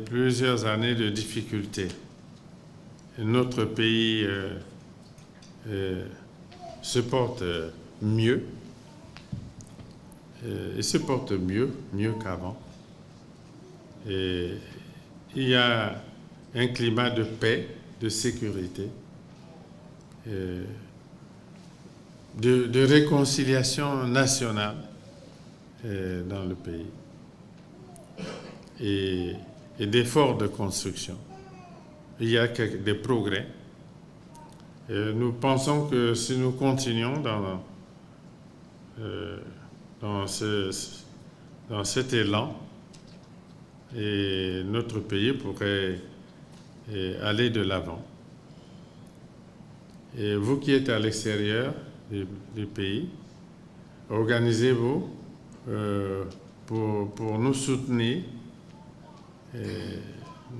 plusieurs années de difficultés. Notre pays se porte mieux, et se porte mieux qu'avant. Et il y a un climat de paix, de sécurité, de réconciliation nationale dans le pays et d'efforts de construction. Il y a des progrès. Nous pensons que si nous continuons dans cet élan, et notre pays pourrait aller de l'avant. Et vous qui êtes à l'extérieur du pays, organisez-vous pour nous soutenir,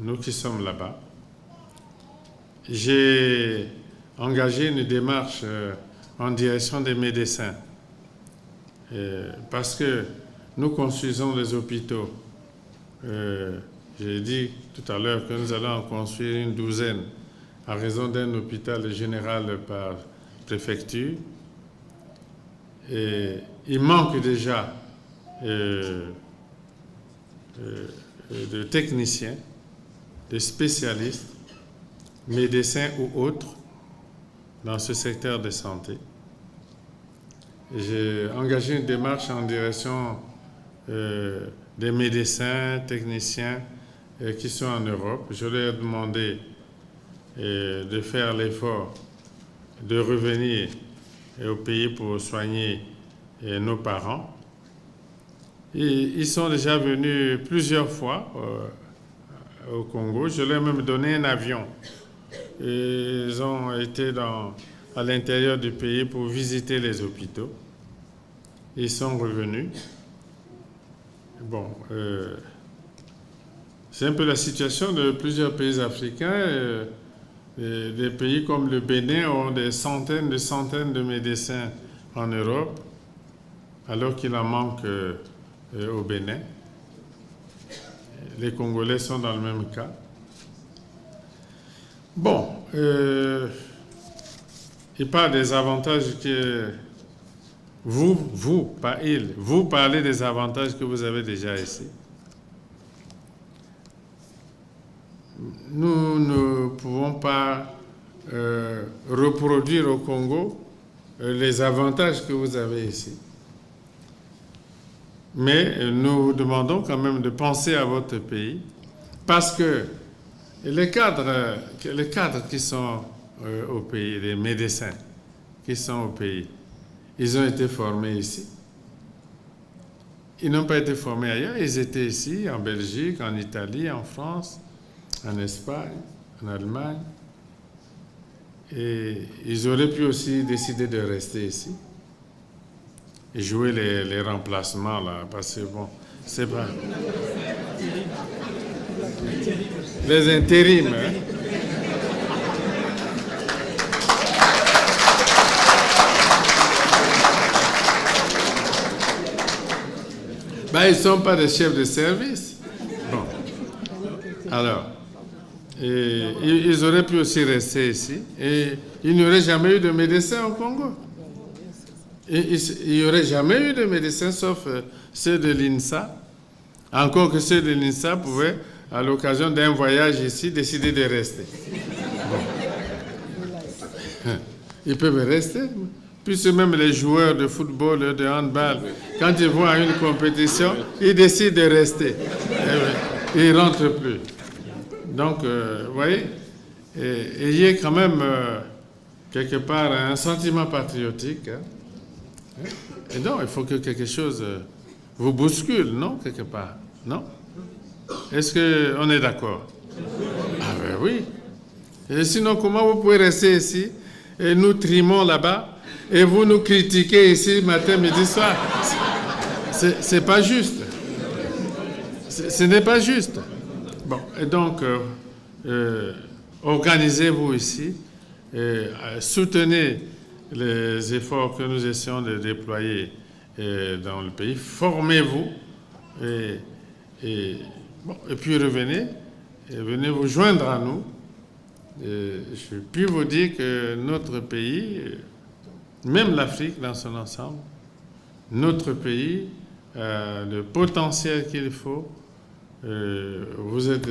nous qui sommes là-bas. J'ai engagé une démarche en direction des médecins parce que nous construisons les hôpitaux. J'ai dit tout à l'heure que nous allons en construire une douzaine à raison d'un hôpital général par préfecture. Et il manque déjà de techniciens, de spécialistes, médecins ou autres dans ce secteur de santé. J'ai engagé une démarche en direction des médecins, techniciens qui sont en Europe. Je leur ai demandé de faire l'effort de revenir au pays pour soigner nos parents. Et ils sont déjà venus plusieurs fois au Congo. Je leur ai même donné un avion. Et ils ont été à l'intérieur du pays pour visiter les hôpitaux. Ils sont revenus. Bon, c'est un peu la situation de plusieurs pays africains. Des pays comme le Bénin ont des centaines de médecins en Europe, alors qu'il en manque au Bénin. Les Congolais sont dans le même cas. Bon, il parle des avantages que pas il, vous parlez des avantages que vous avez déjà ici. Nous ne pouvons pas reproduire au Congo les avantages que vous avez ici. Mais nous vous demandons quand même de penser à votre pays parce que les cadres qui sont au pays, les médecins qui sont au pays, ils ont été formés ici. Ils n'ont pas été formés ailleurs, ils étaient ici, en Belgique, en Italie, en France, en Espagne, en Allemagne. Et ils auraient pu aussi décider de rester ici et jouer les remplacements, là, parce que bon, c'est pas... Les intérims, hein? Ben, ils ne sont pas des chefs de service. Bon. Alors, ils auraient pu aussi rester ici. Et il n'y aurait jamais eu de médecins au Congo. Et il n'y aurait jamais eu de médecins sauf ceux de l'INSA. Encore que ceux de l'INSA pouvaient, à l'occasion d'un voyage ici, décider de rester. Bon. Ils peuvent rester. Puisque même les joueurs de football, de handball, quand ils vont à une compétition, ils décident de rester. Et ils ne rentrent plus. Donc, vous voyez, ayez quand même quelque part un sentiment patriotique. Hein. Et donc, il faut que quelque chose vous bouscule, non, quelque part, non? Est-ce qu'on est d'accord? Ah ben oui. Et sinon, comment vous pouvez rester ici et nous trimons là-bas et vous nous critiquez ici matin, midi, soir? C'est pas juste. Ce n'est pas juste. Bon, et donc, organisez-vous ici, soutenez les efforts que nous essayons de déployer dans le pays, formez-vous et Bon, et puis revenez, et venez vous joindre à nous. Et je puis vous dire que notre pays, même l'Afrique dans son ensemble, notre pays, le potentiel qu'il faut, vous êtes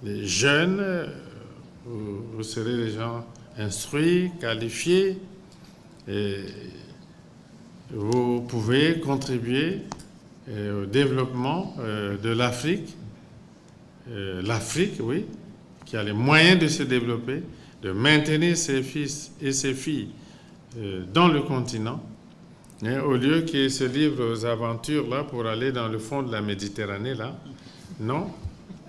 des jeunes, vous serez des gens instruits, qualifiés, et vous pouvez contribuer au développement de l'Afrique. L'Afrique, oui, qui a les moyens de se développer, de maintenir ses fils et ses filles dans le continent, au lieu qu'ils se livrent aux aventures là pour aller dans le fond de la Méditerranée là. Non,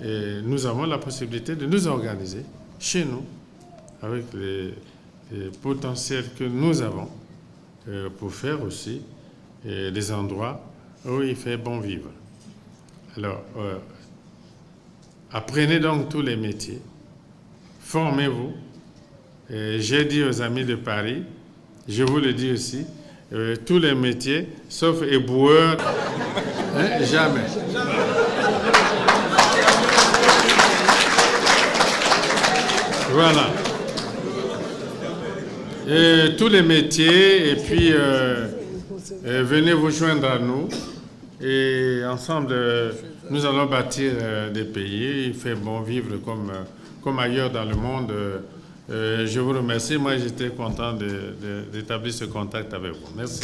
et nous avons la possibilité de nous organiser chez nous avec les potentiels que nous avons pour faire aussi des endroits où il fait bon vivre. Alors, apprenez donc tous les métiers, formez-vous. J'ai dit aux amis de Paris, je vous le dis aussi, tous les métiers, sauf éboueur, hein, jamais. Voilà. Et tous les métiers, et puis venez vous joindre à nous. Et ensemble, nous allons bâtir des pays. Il fait bon vivre comme ailleurs dans le monde. Je vous remercie. Moi, j'étais content d'établir ce contact avec vous. Merci.